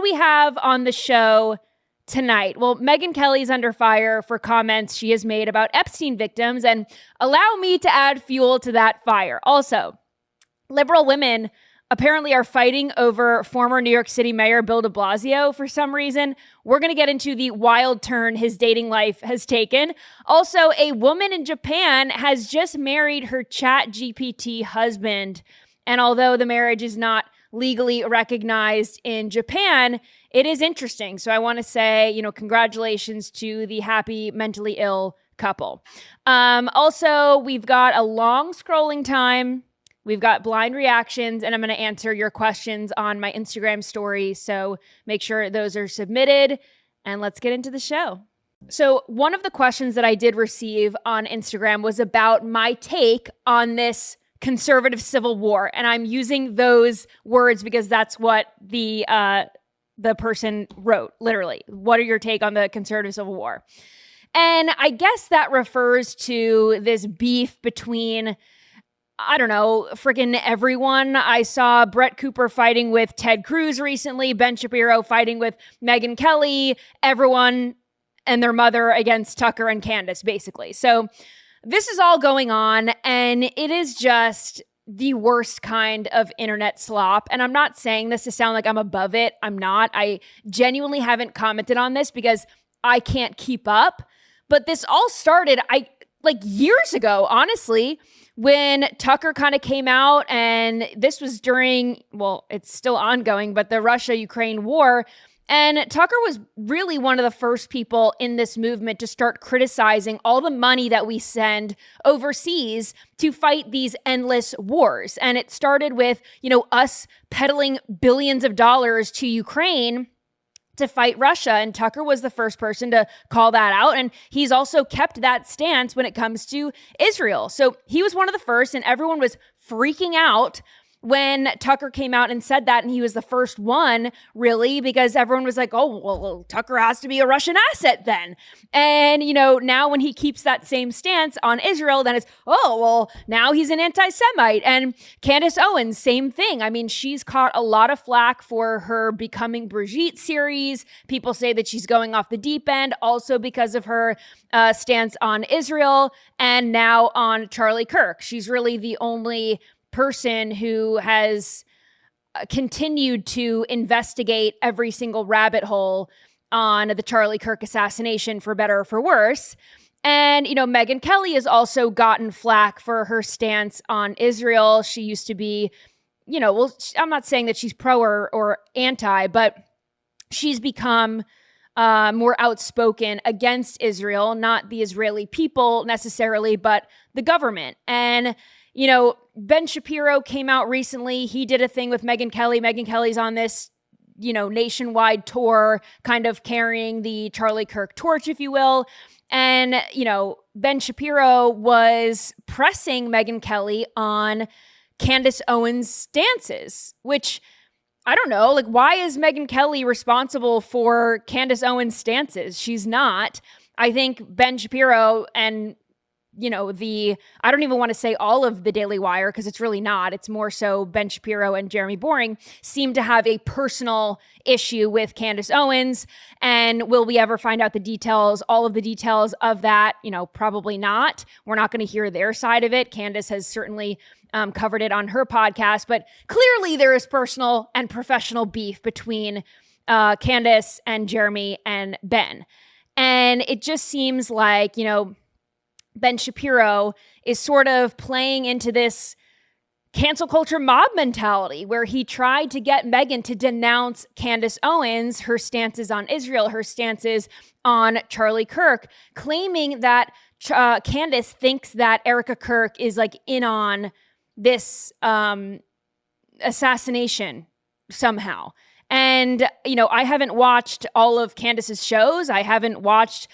do we have on the show tonight? Well, Megyn Kelly's under fire for comments she has made about Epstein victims, and allow me to add fuel to that fire. Also, liberal women apparently are fighting over former New York City Mayor Bill de Blasio for some reason. We're going to get into the wild turn his dating life has taken. Also, a woman in Japan has just married her ChatGPT husband. And although the marriage is not legally recognized in Japan, it is interesting. So I want to say, congratulations to the happy mentally ill couple. Also, we've got a long scrolling time. We've got blind reactions, and I'm going to answer your questions on my Instagram story. So make sure those are submitted, and let's get into the show. So one of the questions that I did receive on Instagram was about my take on this conservative civil war. And I'm using those words because that's what the person wrote, literally. What are your take on the conservative civil war? And I guess that refers to this beef between, I don't know, freaking everyone. I saw Brett Cooper fighting with Ted Cruz recently, Ben Shapiro fighting with Megyn Kelly, everyone and their mother against Tucker and Candace, basically. So this is all going on, and it is just the worst kind of internet slop. And I'm not saying this to sound like I'm above it. I'm not. I genuinely haven't commented on this because I can't keep up. But this all started, years ago, honestly, when Tucker kind of came out, and this was during, well, it's still ongoing, but the Russia-Ukraine war. And Tucker was really one of the first people in this movement to start criticizing all the money that we send overseas to fight these endless wars. And it started with, us peddling billions of dollars to Ukraine to fight Russia. And Tucker was the first person to call that out. And he's also kept that stance when it comes to Israel. So he was one of the first, and everyone was freaking out when Tucker came out and said that. And he was the first one, really, because everyone was like, oh, well, Tucker has to be a Russian asset then. And, now when he keeps that same stance on Israel, then it's, oh, well, now he's an anti-Semite. And Candace Owens, same thing. I mean, she's caught a lot of flack for her Becoming Brigitte series. People say that she's going off the deep end, also because of her stance on Israel and now on Charlie Kirk. She's really the only person who has continued to investigate every single rabbit hole on the Charlie Kirk assassination, for better or for worse. And, Megyn Kelly has also gotten flack for her stance on Israel. She used to be, I'm not saying that she's pro or anti, but she's become more outspoken against Israel, not the Israeli people necessarily, but the government. And Ben Shapiro came out recently. He did a thing with Megyn Kelly. Megyn Kelly's on this, nationwide tour, kind of carrying the Charlie Kirk torch, if you will. And, Ben Shapiro was pressing Megyn Kelly on Candace Owens' stances, which I don't know, why is Megyn Kelly responsible for Candace Owens' stances? She's not. I think Ben Shapiro and I don't even want to say all of the Daily Wire, because it's really not. It's more so Ben Shapiro and Jeremy Boring seem to have a personal issue with Candace Owens. And will we ever find out the details, all of the details of that? Probably not. We're not going to hear their side of it. Candace has certainly covered it on her podcast, but clearly there is personal and professional beef between Candace and Jeremy and Ben. And it just seems like, Ben Shapiro is sort of playing into this cancel culture mob mentality where he tried to get Megyn to denounce Candace Owens, her stances on Israel, her stances on Charlie Kirk, claiming that Candace thinks that Erica Kirk is in on this assassination somehow. And, I haven't watched all of Candace's shows. I haven't watched,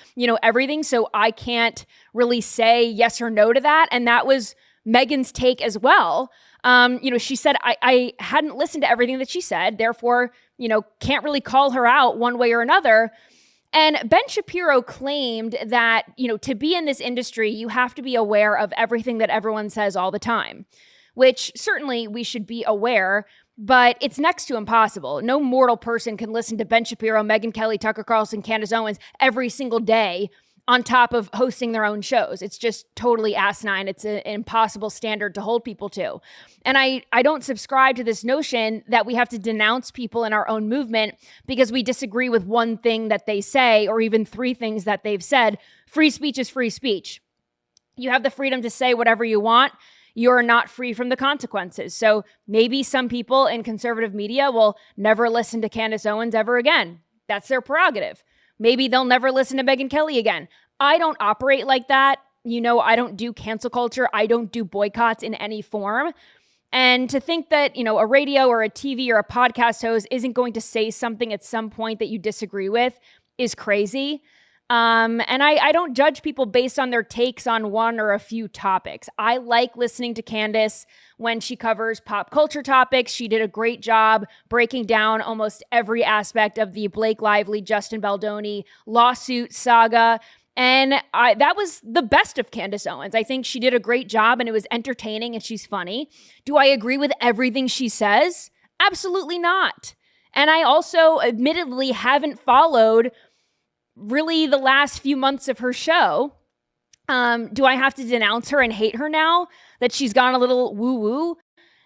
everything. So I can't really say yes or no to that. And that was Megyn's take as well. She said, I hadn't listened to everything that she said. Therefore, can't really call her out one way or another. And Ben Shapiro claimed that, to be in this industry, you have to be aware of everything that everyone says all the time, which certainly we should be aware. but it's next to impossible. No mortal person can listen to Ben Shapiro, Megyn Kelly, Tucker Carlson, Candace Owens every single day on top of hosting their own shows. It's just totally asinine. It's an impossible standard to hold people to. And I don't subscribe to this notion that we have to denounce people in our own movement because we disagree with one thing that they say or even three things that they've said. Free speech is free speech. You have the freedom to say whatever you want. You're not free from the consequences. So maybe some people in conservative media will never listen to Candace Owens ever again. That's their prerogative. Maybe they'll never listen to Megyn Kelly again. I don't operate like that. You know, I don't do cancel culture. I don't do boycotts in any form. And to think that, you know, a radio or a TV or a podcast host isn't going to say something at some point that you disagree with is crazy. And I don't judge people based on their takes on one or a few topics. I like listening to Candace when she covers pop culture topics. She did a great job breaking down almost every aspect of the Blake Lively, Justin Baldoni lawsuit saga. And that was the best of Candace Owens. I think she did a great job and it was entertaining and she's funny. Do I agree with everything she says? Absolutely not. And I also admittedly haven't followed really the last few months of her show. Do I have to denounce her and hate her now that she's gone a little woo-woo?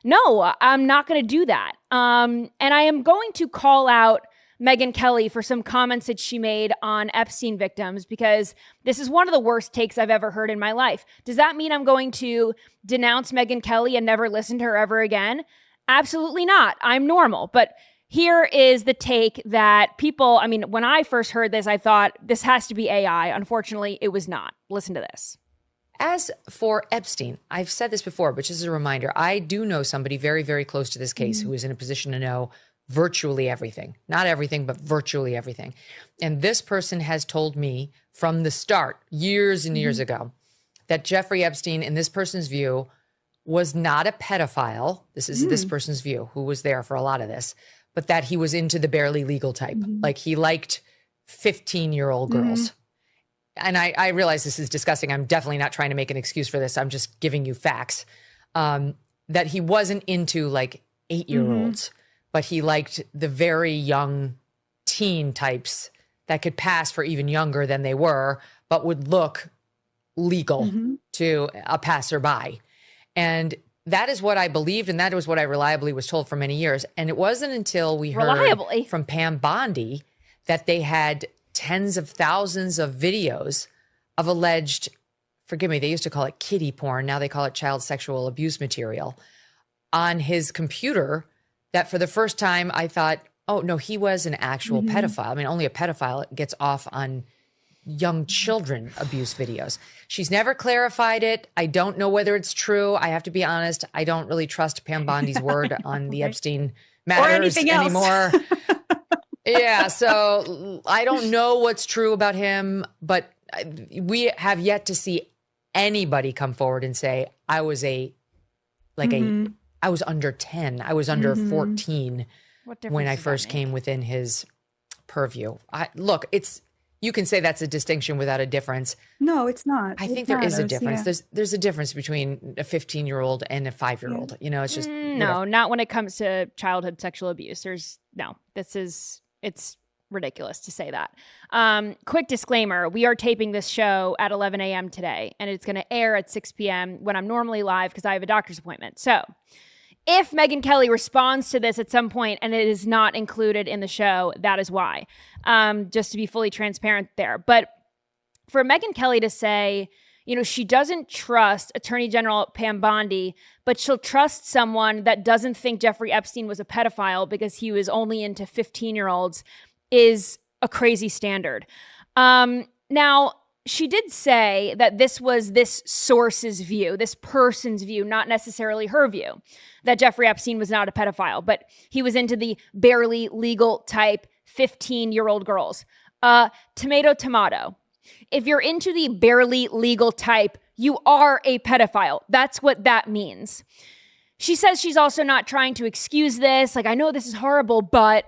No, I'm not going to do that. And I am going to call out Megyn Kelly for some comments that she made on Epstein victims because this is one of the worst takes I've ever heard in my life. Does that mean I'm going to denounce Megyn Kelly and never listen to her ever again? Absolutely not. I'm normal. But here is the take that people, I mean, when I first heard this, I thought this has to be AI. Unfortunately, it was not. Listen to this. As for Epstein, I've said this before, but just as a reminder, I do know somebody very, very close to this case who is in a position to know virtually everything. Not everything, but virtually everything. And this person has told me from the start, years and years ago, that Jeffrey Epstein, in this person's view, was not a pedophile. This is this person's view, who was there for a lot of this, but that he was into the barely legal type. Like he liked 15-year-old girls. And I realize this is disgusting. I'm definitely not trying to make an excuse for this. I'm just giving you facts. That he wasn't into like 8-year-olds, but he liked the very young teen types that could pass for even younger than they were, but would look legal to a passerby. And that is what I believed, and that was what I reliably was told for many years. And it wasn't until we heard from Pam Bondi that they had tens of thousands of videos of alleged, forgive me, they used to call it kiddie porn. Now they call it child sexual abuse material on his computer, that for the first time I thought, oh, no, he was an actual pedophile. I mean, only a pedophile gets off on young children abuse videos. She's never clarified it. I don't know whether it's true. I have to be honest. I don't really trust Pam Bondi's word on the Epstein matters anymore. Yeah, so I don't know what's true about him, but we have yet to see anybody come forward and say, I was I was under 10. I was under 14 when I first came within his purview. Look, you can say that's a distinction without a difference. No, it's not. I think there is a difference. Yeah. There's a difference between a 15-year-old and a 5-year-old. Yeah. You know, it's just no, not when it comes to childhood sexual abuse. It's ridiculous to say that. Quick disclaimer, we are taping this show at 11 a.m. today, and it's going to air at 6 p.m. when I'm normally live because I have a doctor's appointment. So if Megyn Kelly responds to this at some point and it is not included in the show, that is why. Just to be fully transparent there. But for Megyn Kelly to say, you know, she doesn't trust Attorney General Pam Bondi, but she'll trust someone that doesn't think Jeffrey Epstein was a pedophile because he was only into 15-year-olds is a crazy standard. Now, she did say that this was this source's view, this person's view, not necessarily her view, that Jeffrey Epstein was not a pedophile, but he was into the barely legal type 15-year-old girls. Tomato, tomato. If you're into the barely legal type, you are a pedophile. That's what that means. She says she's also not trying to excuse this. Like, I know this is horrible, but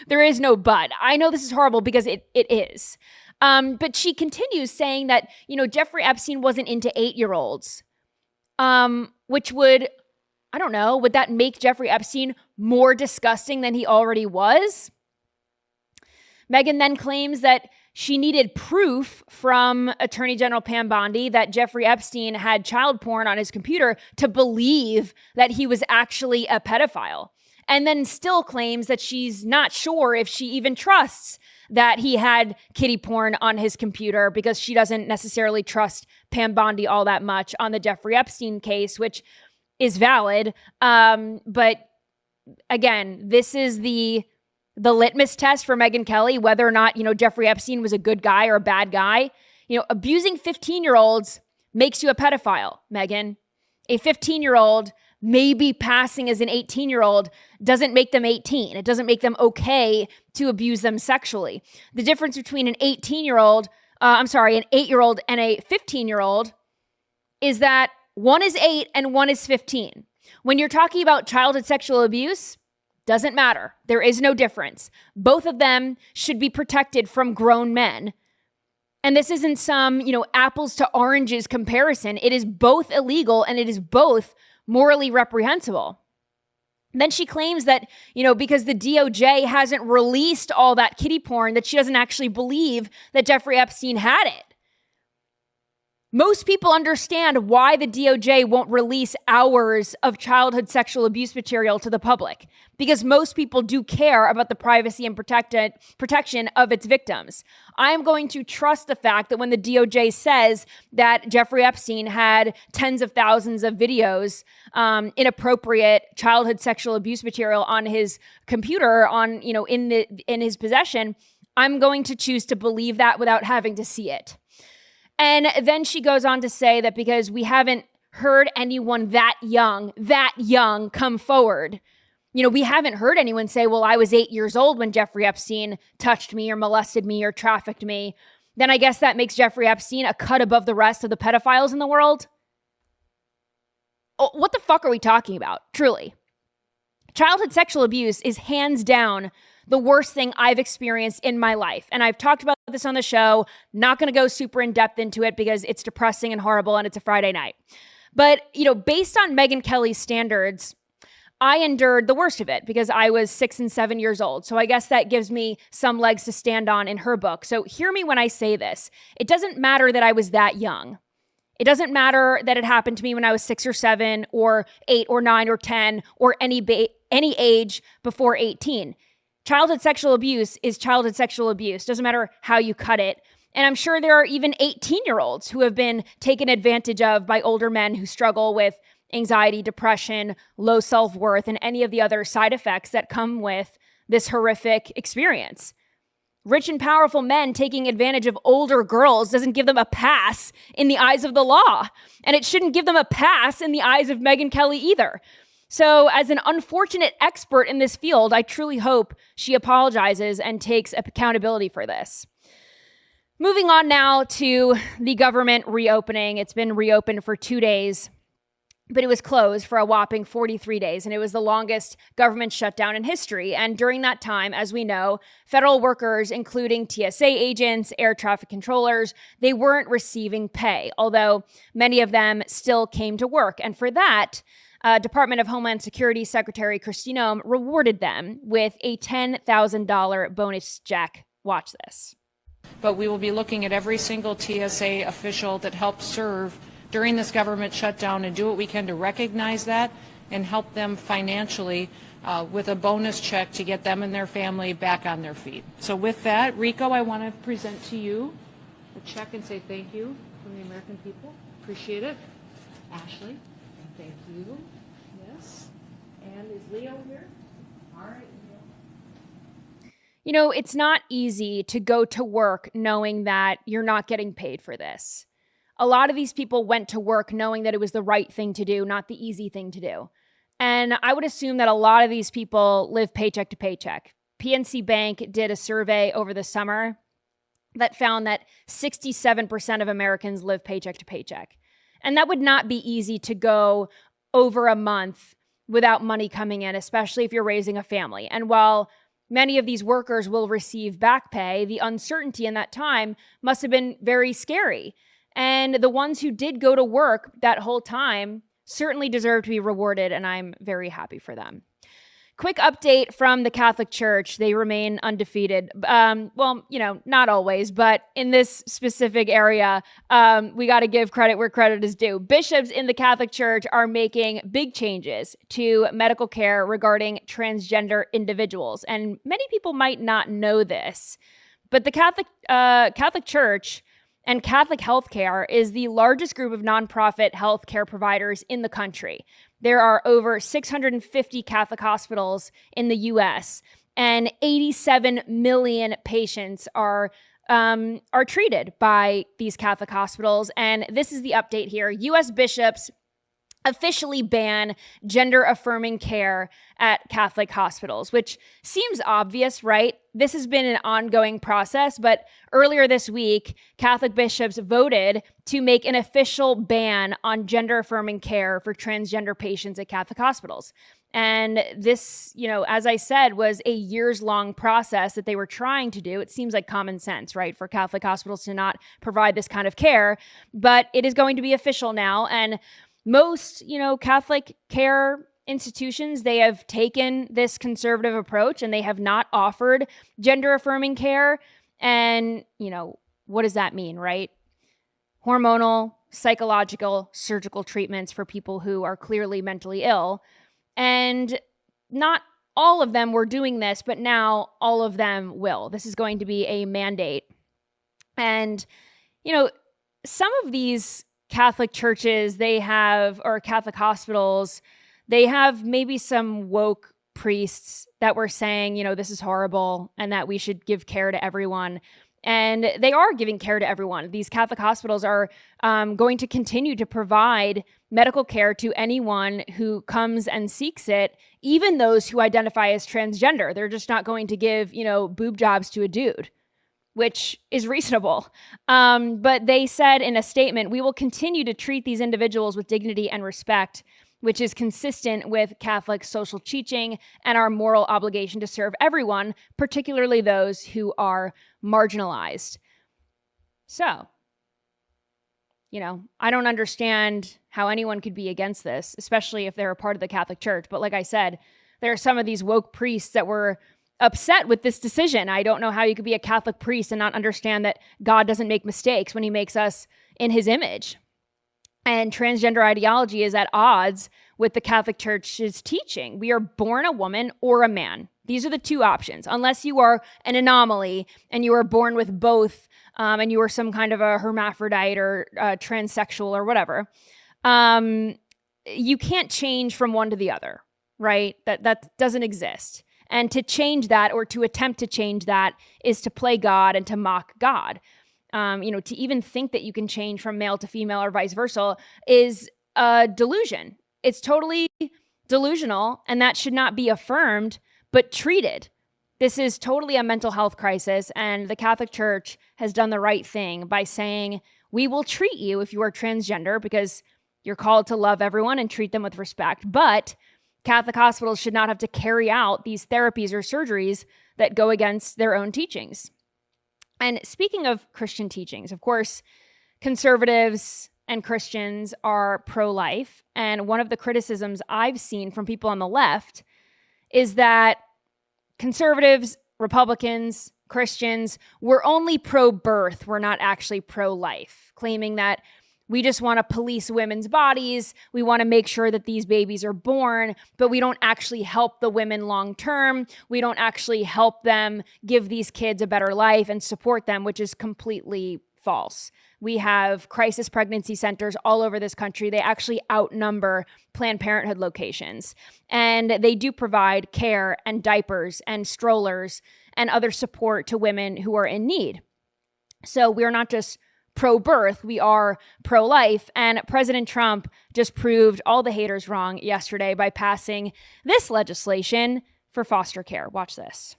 there is no but. I know this is horrible because it is. But she continues saying that, you know, Jeffrey Epstein wasn't into 8-year-olds, which would I don't know, would that make Jeffrey Epstein more disgusting than he already was? Megyn then claims that she needed proof from Attorney General Pam Bondi that Jeffrey Epstein had child porn on his computer to believe that he was actually a pedophile. And then still claims that she's not sure if she even trusts that he had kiddie porn on his computer because she doesn't necessarily trust Pam Bondi all that much on the Jeffrey Epstein case, which is valid. But again, this is the litmus test for Megyn Kelly, whether or not, Jeffrey Epstein was a good guy or a bad guy. Abusing 15-year-olds makes you a pedophile, Megyn. A 15-year-old maybe passing as an 18-year-old doesn't make them 18. It doesn't make them okay to abuse them sexually. The difference between an 8-year-old and a 15-year-old is that one is 8 and one is 15. When you're talking about childhood sexual abuse, doesn't matter. There is no difference. Both of them should be protected from grown men. And this isn't some, apples to oranges comparison. It is both illegal and it is both morally reprehensible. Then she claims that, because the DOJ hasn't released all that kiddie porn, that she doesn't actually believe that Jeffrey Epstein had it. Most people understand why the DOJ won't release hours of childhood sexual abuse material to the public, because most people do care about the privacy and protection of its victims. I am going to trust the fact that when the DOJ says that Jeffrey Epstein had tens of thousands of videos, inappropriate childhood sexual abuse material on his computer, in his possession, I'm going to choose to believe that without having to see it. And then she goes on to say that because we haven't heard anyone that young come forward, we haven't heard anyone say, well, I was 8 years old when Jeffrey Epstein touched me or molested me or trafficked me. Then I guess that makes Jeffrey Epstein a cut above the rest of the pedophiles in the world. Oh, what the fuck are we talking about? Truly. Childhood sexual abuse is hands down the worst thing I've experienced in my life. And I've talked about this on the show, not going to go super in depth into it because it's depressing and horrible and it's a Friday night. But, based on Megyn Kelly's standards, I endured the worst of it because I was 6 and 7 years old. So I guess that gives me some legs to stand on in her book. So hear me when I say this. It doesn't matter that I was that young. It doesn't matter that it happened to me when I was 6 or 7 or 8 or 9 or 10 or any age before 18. Childhood sexual abuse is childhood sexual abuse. Doesn't matter how you cut it. And I'm sure there are even 18-year-olds who have been taken advantage of by older men who struggle with anxiety, depression, low self-worth, and any of the other side effects that come with this horrific experience. Rich and powerful men taking advantage of older girls doesn't give them a pass in the eyes of the law. And it shouldn't give them a pass in the eyes of Megyn Kelly either. So as an unfortunate expert in this field, I truly hope she apologizes and takes accountability for this. Moving on now to the government reopening. It's been reopened for 2 days, but it was closed for a whopping 43 days, and it was the longest government shutdown in history. And during that time, as we know, federal workers, including TSA agents, air traffic controllers, they weren't receiving pay, although many of them still came to work. And for that, Department of Homeland Security Secretary Kristi Noem rewarded them with a $10,000 bonus check. Watch this. But we will be looking at every single TSA official that helped serve during this government shutdown and do what we can to recognize that and help them financially with a bonus check to get them and their family back on their feet. So with that, Rico, I want to present to you a check and say thank you from the American people. Appreciate it. Ashley, thank you. Yes. And is Leo here? All right, Leo. It's not easy to go to work knowing that you're not getting paid for this. A lot of these people went to work knowing that it was the right thing to do, not the easy thing to do. And I would assume that a lot of these people live paycheck to paycheck. PNC Bank did a survey over the summer that found that 67% of Americans live paycheck to paycheck. And that would not be easy to go over a month without money coming in, especially if you're raising a family. And while many of these workers will receive back pay, the uncertainty in that time must have been very scary. And the ones who did go to work that whole time certainly deserve to be rewarded, and I'm very happy for them. Quick update from the Catholic Church. They remain undefeated. Well, not always, but in this specific area, we got to give credit where credit is due. Bishops in the Catholic Church are making big changes to medical care regarding transgender individuals. And many people might not know this, but the Catholic Church and Catholic healthcare is the largest group of nonprofit healthcare providers in the country. There are over 650 Catholic hospitals in the U.S., and 87 million patients are treated by these Catholic hospitals. And this is the update here. U.S. bishops officially ban gender-affirming care at Catholic hospitals, which seems obvious, right? This has been an ongoing process, but earlier this week, Catholic bishops voted to make an official ban on gender-affirming care for transgender patients at Catholic hospitals. And this, as I said, was a years-long process that they were trying to do. It seems like common sense, right, for Catholic hospitals to not provide this kind of care, but it is going to be official now. And most, Catholic care institutions, they have taken this conservative approach and they have not offered gender-affirming care. And, what does that mean, right? Hormonal, psychological, surgical treatments for people who are clearly mentally ill. And not all of them were doing this, but now all of them will. This is going to be a mandate. And, some of these Catholic churches, or Catholic hospitals, they have maybe some woke priests that were saying, this is horrible and that we should give care to everyone. And they are giving care to everyone. These Catholic hospitals are going to continue to provide medical care to anyone who comes and seeks it, even those who identify as transgender. They're just not going to give, boob jobs to a dude, which is reasonable. But they said in a statement, we will continue to treat these individuals with dignity and respect, which is consistent with Catholic social teaching and our moral obligation to serve everyone, particularly those who are marginalized. So, I don't understand how anyone could be against this, especially if they're a part of the Catholic Church. But like I said, there are some of these woke priests that were upset with this decision. I don't know how you could be a Catholic priest and not understand that God doesn't make mistakes when he makes us in his image. And transgender ideology is at odds with the Catholic Church's teaching. We are born a woman or a man. These are the two options. Unless you are an anomaly and you are born with both, and you are some kind of a hermaphrodite or transsexual or whatever, you can't change from one to the other, right? That doesn't exist. And to change that, or to attempt to change that, is to play God and to mock God. To even think that you can change from male to female or vice versa is a delusion. It's totally delusional, and that should not be affirmed, but treated. This is totally a mental health crisis, and the Catholic Church has done the right thing by saying, we will treat you if you are transgender because you're called to love everyone and treat them with respect. But Catholic hospitals should not have to carry out these therapies or surgeries that go against their own teachings. And speaking of Christian teachings, of course, conservatives and Christians are pro-life. And one of the criticisms I've seen from people on the left is that conservatives, Republicans, Christians, we're only pro-birth. We're not actually pro-life, claiming that we just want to police women's bodies. We want to make sure that these babies are born, but we don't actually help the women long term. We don't actually help them give these kids a better life and support them, which is completely false. We have crisis pregnancy centers all over this country. They actually outnumber Planned Parenthood locations. And they do provide care and diapers and strollers and other support to women who are in need. So we're not just pro-birth, we are pro-life. And President Trump just proved all the haters wrong yesterday by passing this legislation for foster care. Watch this.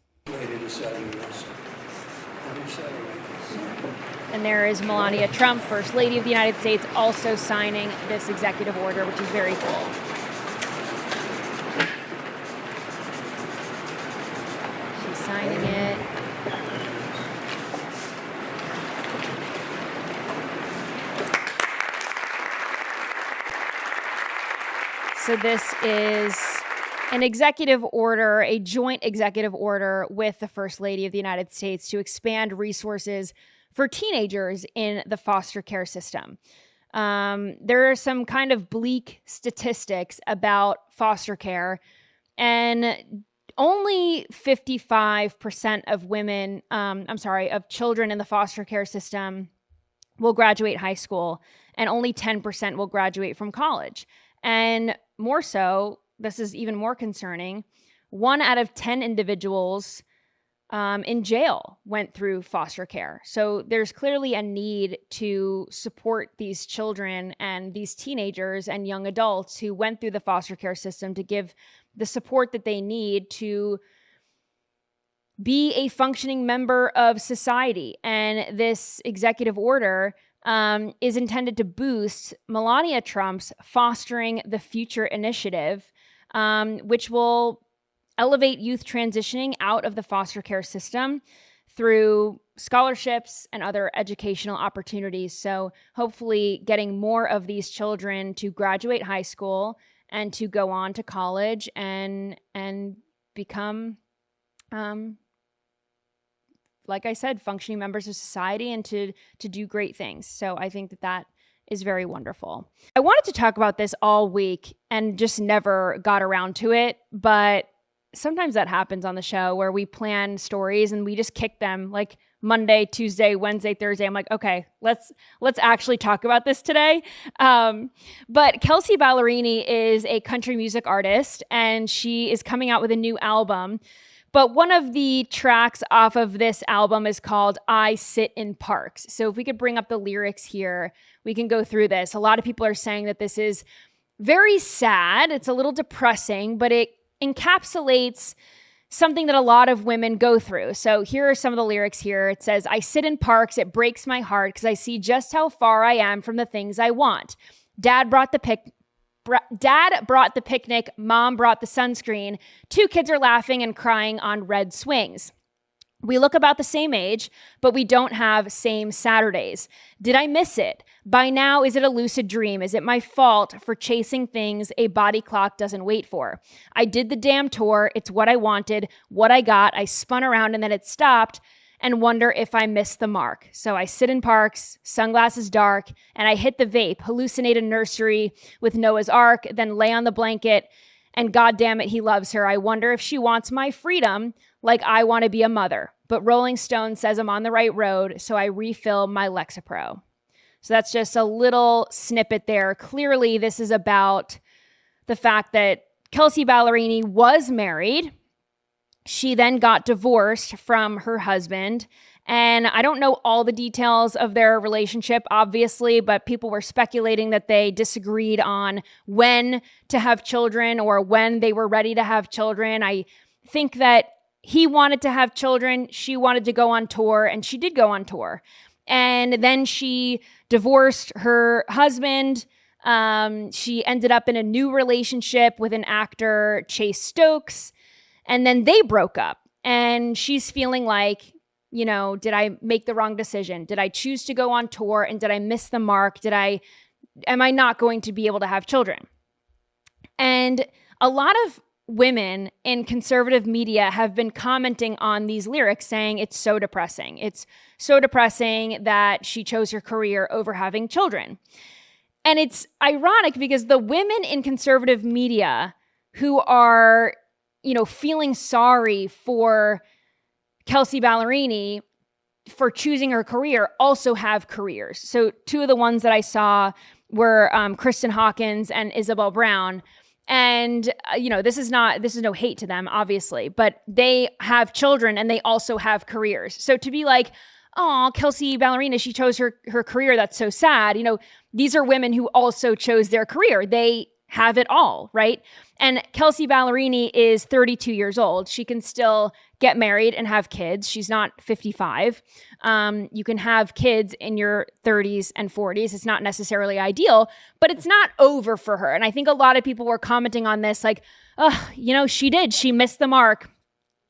And there is Melania Trump, First Lady of the United States, also signing this executive order, which is very cool. She's signing it. So this is an executive order, a joint executive order with the First Lady of the United States to expand resources for teenagers in the foster care system. There are some kind of bleak statistics about foster care, and only 55% of women, of children in the foster care system will graduate high school, and only 10% will graduate from college. And more so, this is even more concerning, 1 out of 10 individuals in jail went through foster care. So there's clearly a need to support these children and these teenagers and young adults who went through the foster care system, to give the support that they need to be a functioning member of society. And this executive order is intended to boost Melania Trump's Fostering the Future initiative, which will elevate youth transitioning out of the foster care system through scholarships and other educational opportunities. So hopefully getting more of these children to graduate high school and to go on to college and become, like I said, functioning members of society, and to do great things. So I think that is very wonderful. I wanted to talk about this all week and just never got around to it, but sometimes that happens on the show where we plan stories and we just kick them like Monday, Tuesday, Wednesday, Thursday. I'm like, okay, let's actually talk about this today. But Kelsea Ballerini is a country music artist, and she is coming out with a new album. But one of the tracks off of this album is called I Sit in Parks. So if we could bring up the lyrics here, we can go through this. A lot of people are saying that this is very sad. It's a little depressing, but it encapsulates something that a lot of women go through. So here are some of the lyrics here. It says, I sit in parks. It breaks my heart because I see just how far I am from the things I want. Dad brought the picnic. Mom brought the sunscreen. 2 kids are laughing and crying on red swings. We look about the same age, but we don't have same Saturdays. Did I miss it? By now, is it a lucid dream? Is it my fault for chasing things a body clock doesn't wait for? I did the damn tour. It's what I wanted, what I got. I spun around and then it stopped, and wonder if I missed the mark. So I sit in parks, sunglasses dark, and I hit the vape, hallucinate a nursery with Noah's Ark, then lay on the blanket, and God damn it, he loves her. I wonder if she wants my freedom like I want to be a mother. But Rolling Stone says I'm on the right road, so I refill my Lexapro. So that's just a little snippet there. Clearly, this is about the fact that Kelsea Ballerini was married. She then got divorced from her husband. And I don't know all the details of their relationship, obviously, but people were speculating that they disagreed on when to have children or when they were ready to have children. I think that he wanted to have children. She wanted to go on tour, and she did go on tour. And then she divorced her husband. She ended up in a new relationship with an actor, Chase Stokes. And then they broke up, and she's feeling like, you know, did I make the wrong decision? Did I choose to go on tour, and did I miss the mark? Am I not going to be able to have children? And a lot of women in conservative media have been commenting on these lyrics, saying it's so depressing. It's so depressing that she chose her career over having children. And it's ironic because the women in conservative media who are, you know, feeling sorry for Kelsea Ballerini for choosing her career also have careers. So 2 of the ones that I saw were Kristen Hawkins and Isabel Brown. And, you know, this is no hate to them, obviously, but they have children and they also have careers. So to be like, oh, Kelsea Ballerini, she chose her career. That's so sad. You know, these are women who also chose their career. They have it all, right? And Kelsea Ballerini is 32 years old. She can still get married and have kids. She's not 55. You can have kids in your 30s and 40s. It's not necessarily ideal, but it's not over for her. And I think a lot of people were commenting on this like, oh, you know, she missed the mark.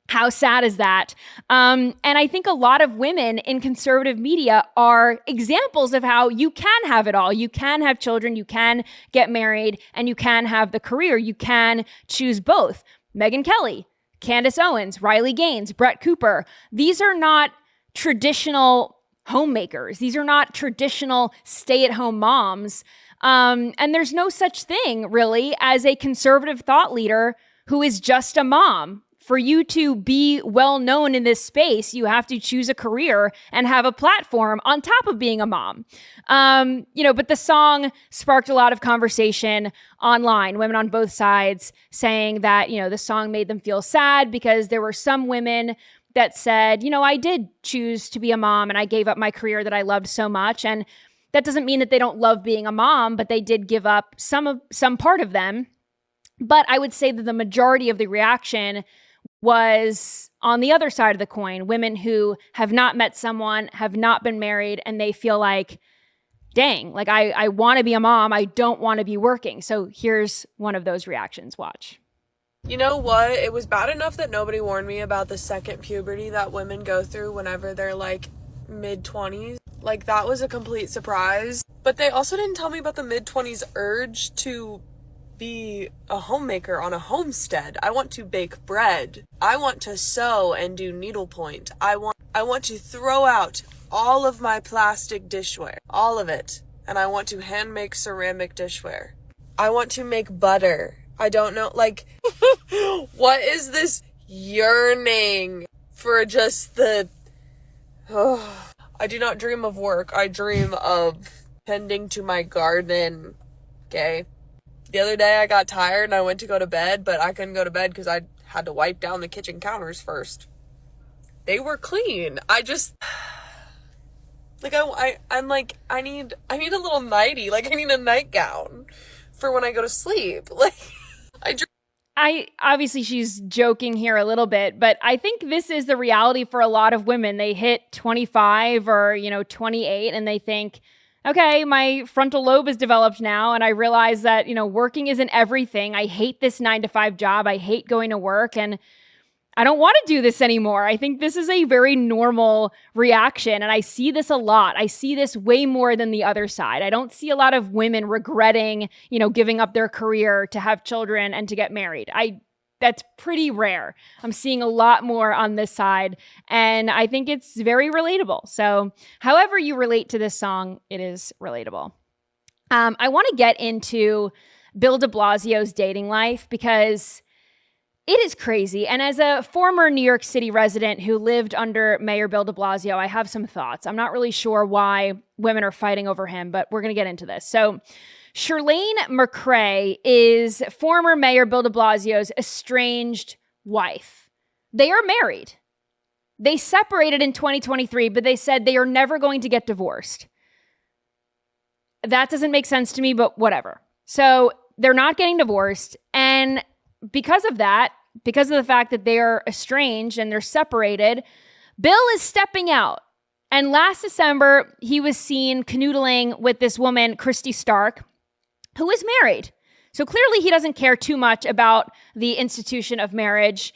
How sad is that? And I think a lot of women in conservative media are examples of how you can have it all. You can have children, you can get married, and you can have the career. You can choose both. Megyn Kelly, Candace Owens, Riley Gaines, Brett Cooper. These are not traditional homemakers. These are not traditional stay-at-home moms. And there's no such thing, really, as a conservative thought leader who is just a mom. For you to be well known in this space, you have to choose a career and have a platform on top of being a mom. But the song sparked a lot of conversation online, women on both sides saying that, the song made them feel sad because there were some women that said, I did choose to be a mom and I gave up my career that I loved so much. And that doesn't mean that they don't love being a mom, but they did give up some part of them. But I would say that the majority of the reaction was on the other side of the coin, women who have not met someone, have not been married, and they feel like, dang, like I want to be a mom. I don't want to be working. So here's one of those reactions. Watch. You know what? It was bad enough that nobody warned me about the second puberty that women go through whenever they're like mid-20s. Like that was a complete surprise. But they also didn't tell me about the mid-20s urge to be a homemaker on a homestead. I want to bake bread. I want to sew and do needlepoint. I want to throw out all of my plastic dishware, all of it. And I want to hand make ceramic dishware. I want to make butter. I don't know, like, what is this yearning for just the, I do not dream of work. I dream of tending to my garden, okay? The other day I got tired and I went to go to bed, but I couldn't go to bed because I had to wipe down the kitchen counters first. They were clean. I just, like, I'm like, I need a little nightie. Like, I need a nightgown for when I go to sleep. Like, obviously she's joking here a little bit, but I think this is the reality for a lot of women. They hit 25 or, 28 and they think, okay, my frontal lobe is developed now. And I realize that, working isn't everything. I hate this 9-to-5 job. I hate going to work and I don't want to do this anymore. I think this is a very normal reaction. And I see this a lot. I see this way more than the other side. I don't see a lot of women regretting, giving up their career to have children and to get married. That's pretty rare. I'm seeing a lot more on this side, and I think it's very relatable. So however you relate to this song, it is relatable. I want to get into Bill de Blasio's dating life because it is crazy. And as a former New York City resident who lived under Mayor Bill de Blasio, I have some thoughts. I'm not really sure why women are fighting over him, but we're going to get into this. So Shirlane McCrae is former Mayor Bill de Blasio's estranged wife. They are married. They separated in 2023, but they said they are never going to get divorced. That doesn't make sense to me, but whatever. So they're not getting divorced. And because of that, because of the fact that they are estranged and they're separated, Bill is stepping out. And last December, he was seen canoodling with this woman, Christy Stark, who is married. So clearly he doesn't care too much about the institution of marriage.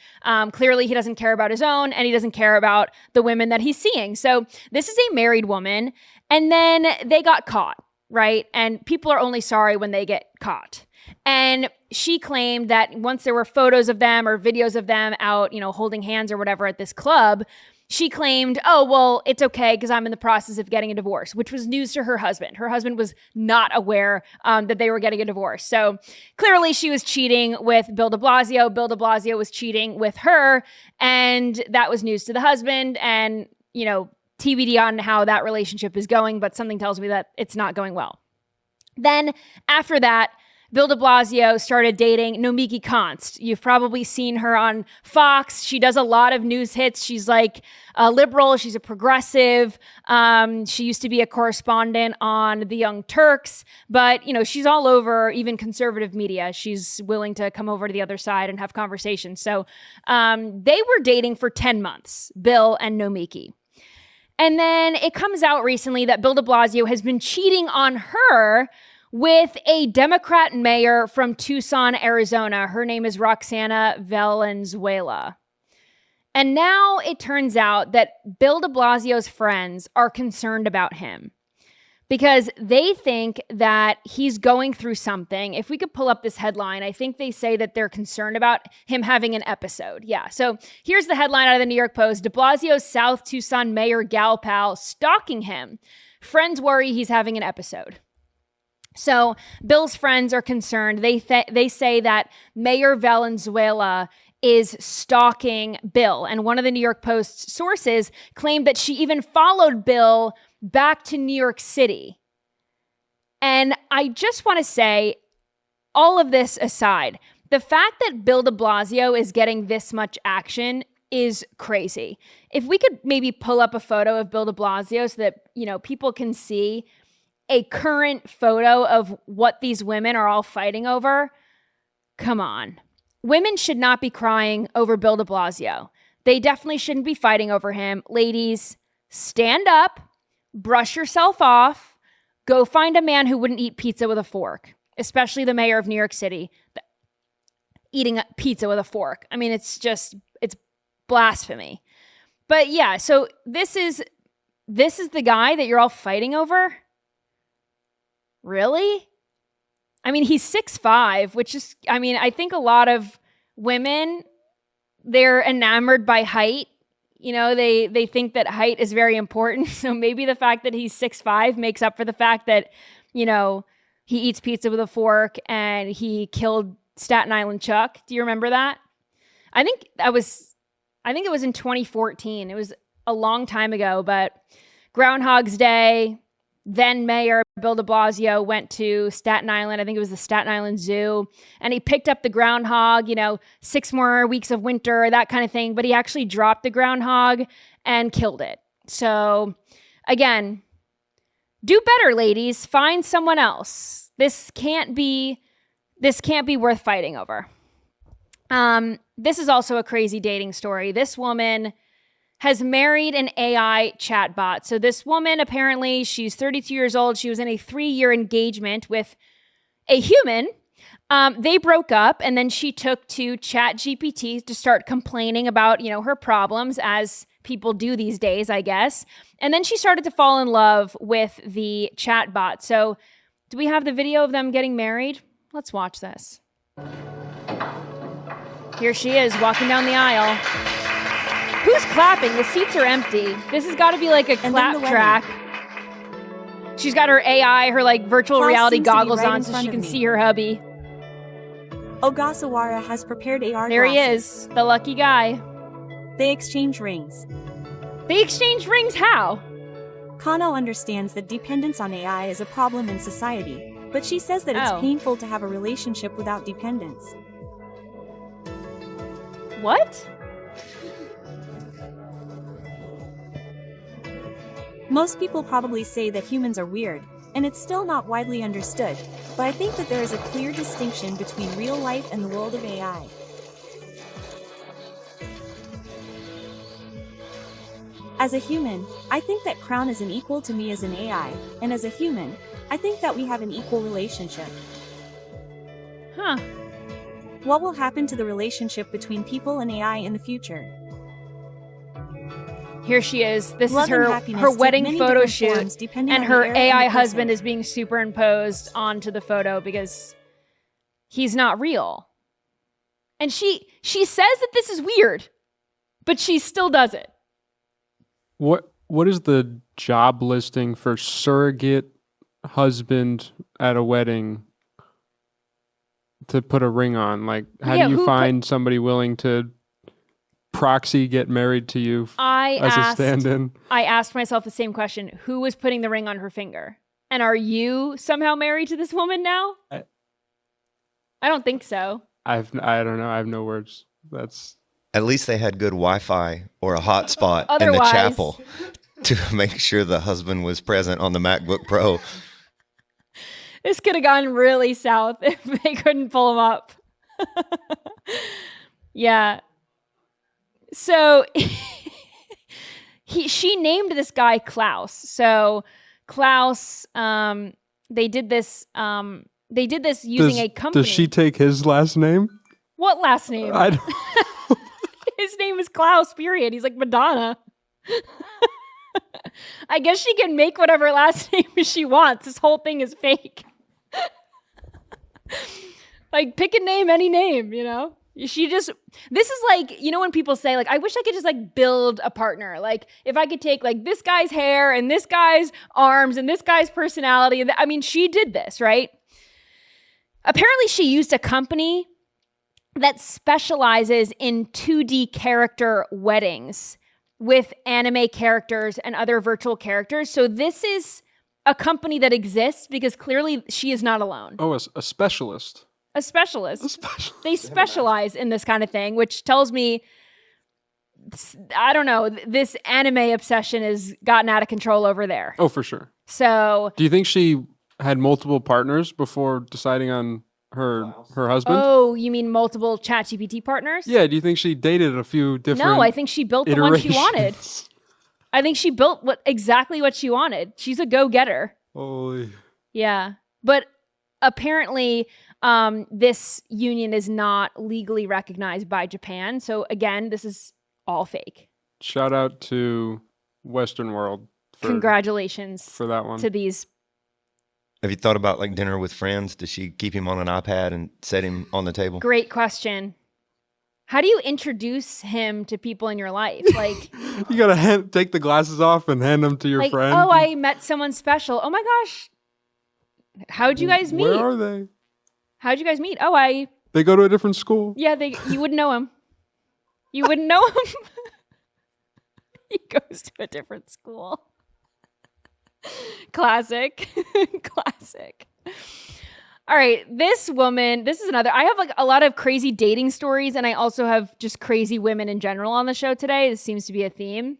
Clearly he doesn't care about his own, and he doesn't care about the women that he's seeing. So this is a married woman, and then they got caught, right? And people are only sorry when they get caught. And she claimed that once there were photos of them or videos of them out, holding hands or whatever at this club, she claimed, oh, well, it's okay because I'm in the process of getting a divorce, which was news to her husband. Her husband was not aware that they were getting a divorce. So clearly she was cheating with Bill de Blasio. Bill de Blasio was cheating with her. And that was news to the husband. And, TBD on how that relationship is going, but something tells me that it's not going well. Then after that, Bill de Blasio started dating Nomiki Konst. You've probably seen her on Fox. She does a lot of news hits. She's like a liberal. She's a progressive. She used to be a correspondent on The Young Turks, but she's all over even conservative media. She's willing to come over to the other side and have conversations. So they were dating for 10 months, Bill and Nomiki. And then it comes out recently that Bill de Blasio has been cheating on her with a Democrat mayor from Tucson, Arizona. Her name is Roxana Valenzuela. And now it turns out that Bill de Blasio's friends are concerned about him because they think that he's going through something. If we could pull up this headline, I think they say that they're concerned about him having an episode. Yeah. So here's the headline out of the New York Post. De Blasio's South Tucson mayor gal pal stalking him. Friends worry he's having an episode. So Bill's friends are concerned. They say that Mayor Valenzuela is stalking Bill. And one of the New York Post's sources claimed that she even followed Bill back to New York City. And I just want to say, all of this aside, the fact that Bill de Blasio is getting this much action is crazy. If we could maybe pull up a photo of Bill de Blasio so that, people can see a current photo of what these women are all fighting over. Come on. Women should not be crying over Bill de Blasio. They definitely shouldn't be fighting over him. Ladies, stand up, brush yourself off, go find a man who wouldn't eat pizza with a fork, especially the mayor of New York City, eating pizza with a fork. I mean, it's blasphemy. But yeah, so this is the guy that you're all fighting over? Really? I mean, he's 6'5", which is, I think a lot of women, they're enamored by height. They think that height is very important. So maybe the fact that he's 6'5" makes up for the fact that, he eats pizza with a fork and he killed Staten Island Chuck. Do you remember that? I think it was in 2014. It was a long time ago, but Groundhog's Day, then Mayor Bill de Blasio went to Staten Island. I think it was the Staten Island Zoo. And he picked up the groundhog, 6 more weeks of winter, that kind of thing. But he actually dropped the groundhog and killed it. So again, do better, ladies. Find someone else. This can't be worth fighting over. This is also a crazy dating story. This woman has married an AI chatbot. So this woman, apparently, she's 32 years old. She was in a 3-year engagement with a human. They broke up, and then she took to ChatGPT to start complaining about, her problems, as people do these days, I guess. And then she started to fall in love with the chatbot. So do we have the video of them getting married? Let's watch this. Here she is walking down the aisle. Who's clapping? The seats are empty. This has got to be like a clap track. She's got her AI, her virtual reality goggles on so she can see her hubby. Ogasawara has prepared AR There glasses. he is, the lucky guy. They exchange rings. They exchange rings how? Kano understands that dependence on AI is a problem in society, but she says that it's painful to have a relationship without dependence. What? Most people probably say that humans are weird, and it's still not widely understood, but I think that there is a clear distinction between real life and the world of AI. As a human, I think that Crown is an equal to me as an AI, and as a human, I think that we have an equal relationship. Huh. What will happen to the relationship between people and AI in the future? Here she is. This Love is her take wedding many photo different shoot, forms depending and on her the era and AI the husband person. is being superimposed onto the photo because he's not real. And she says that this is weird, but she still does it. What is the job listing for surrogate husband at a wedding to put a ring on? How do you find somebody willing to proxy get married to you as a stand-in? I asked myself the same question. Who was putting the ring on her finger? And are you somehow married to this woman now? I don't think so. I don't know. I have no words. At least they had good Wi-Fi or a hotspot in the Otherwise- chapel to make sure the husband was present on the MacBook Pro. This could have gone really south if they couldn't pull him up. Yeah. So she named this guy Klaus. So Klaus, they did this using a company. Does she take his last name? What last name? I don't His name is Klaus, period. He's like Madonna. I guess she can make whatever last name she wants. This whole thing is fake. Like, pick a name, any name, you know? This is like, you know, when people say, like, I wish I could just, like, build a partner. Like, if I could take, like, this guy's hair and this guy's arms and this guy's personality. I mean, she did this, right? Apparently, she used a company that specializes in 2D character weddings with anime characters and other virtual characters. So this is a company that exists because clearly she is not alone. Oh, a specialist. A specialist. They specialize in this kind of thing, which tells me, I don't know, this anime obsession has gotten out of control over there. Oh, for sure. So, do you think she had multiple partners before deciding on her husband? Oh, you mean multiple ChatGPT partners? Yeah, do you think she dated a few different No, I think she built the one she wanted. I think she built exactly what she wanted. She's a go-getter. Holy. Yeah. But apparently, this union is not legally recognized by Japan. So again, this is all fake. Shout out to Western World. Congratulations for that one. To these. Have you thought about like dinner with friends? Does she keep him on an iPad and set him on the table? Great question. How do you introduce him to people in your life? Like, you gotta take the glasses off and hand them to your friend. Oh, I met someone special. Oh my gosh. How'd you guys meet? Where are they? How'd you guys meet? Oh, They go to a different school. Yeah, you wouldn't know him. You wouldn't know him. He goes to a different school. Classic. Classic. All right, this woman, this is another. I have like a lot of crazy dating stories, and I also have just crazy women in general on the show today. This seems to be a theme.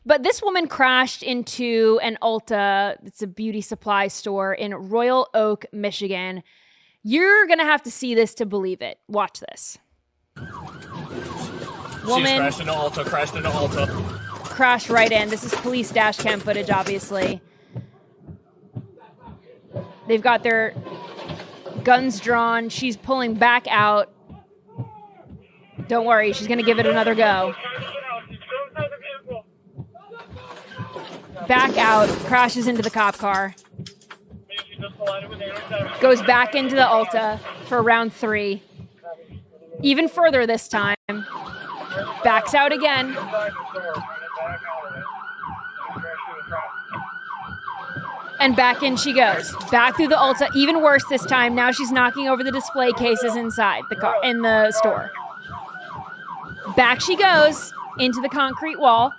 But this woman crashed into an Ulta. It's a beauty supply store in Royal Oak, Michigan. You're going to have to see this to believe it. Watch this. Woman crashed into Ulta. Crashed right in. This is police dash cam footage, obviously. They've got their guns drawn. She's pulling back out. Don't worry, she's going to give it another go. Back out, crashes into the cop car. Goes back into the Ulta for round 3. Even further this time. Backs out again. And back in she goes. Back through the Ulta. Even worse this time. Now she's knocking over the display cases inside the car, in the store. Back she goes into the concrete wall.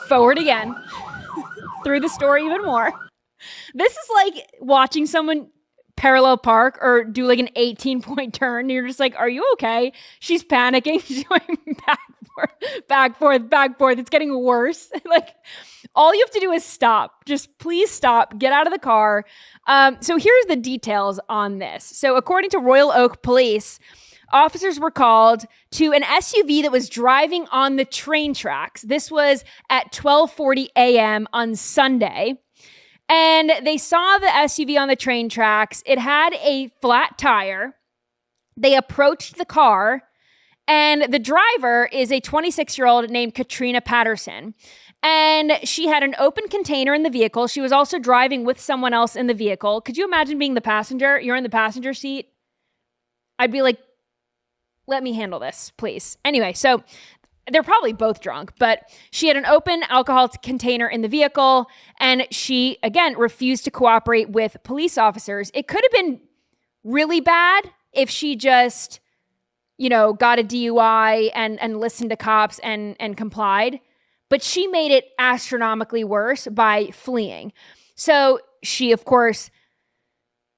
Forward again. Through the store even more. This is like watching someone parallel park or do like an 18-point turn. And you're just like, are you okay? She's panicking. She's going back, forth. It's getting worse. Like, all you have to do is stop. Just please stop. Get out of the car. So here's the details on this. So according to Royal Oak Police, officers were called to an SUV that was driving on the train tracks. This was at 12:40 a.m. on Sunday. And they saw the SUV on the train tracks. It had a flat tire. They approached the car, and the driver is a 26-year-old named Katrina Patterson. And she had an open container in the vehicle. She was also driving with someone else in the vehicle. Could you imagine being the passenger? You're in the passenger seat. I'd be like, let me handle this, please. Anyway, so they're probably both drunk, but she had an open alcohol container in the vehicle, and she, again, refused to cooperate with police officers. It could have been really bad if she just, got a DUI and listened to cops and complied, but she made it astronomically worse by fleeing. So she, of course,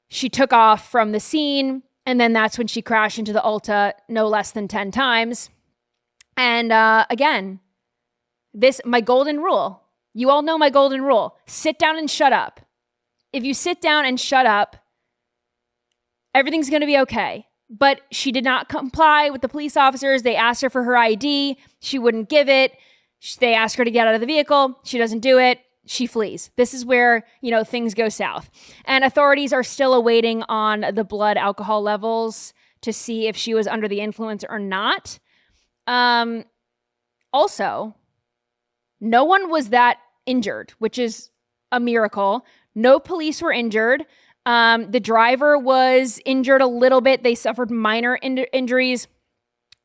she took off from the scene, and then that's when she crashed into the Ulta no less than 10 times. And again, my golden rule. You all know my golden rule. Sit down and shut up. If you sit down and shut up, everything's going to be okay. But she did not comply with the police officers. They asked her for her ID. She wouldn't give it. They asked her to get out of the vehicle. She doesn't do it. She flees. This is where, things go south. And authorities are still awaiting on the blood alcohol levels to see if she was under the influence or not. Also, no one was that injured, which is a miracle. No police were injured. The driver was injured a little bit. They suffered minor injuries.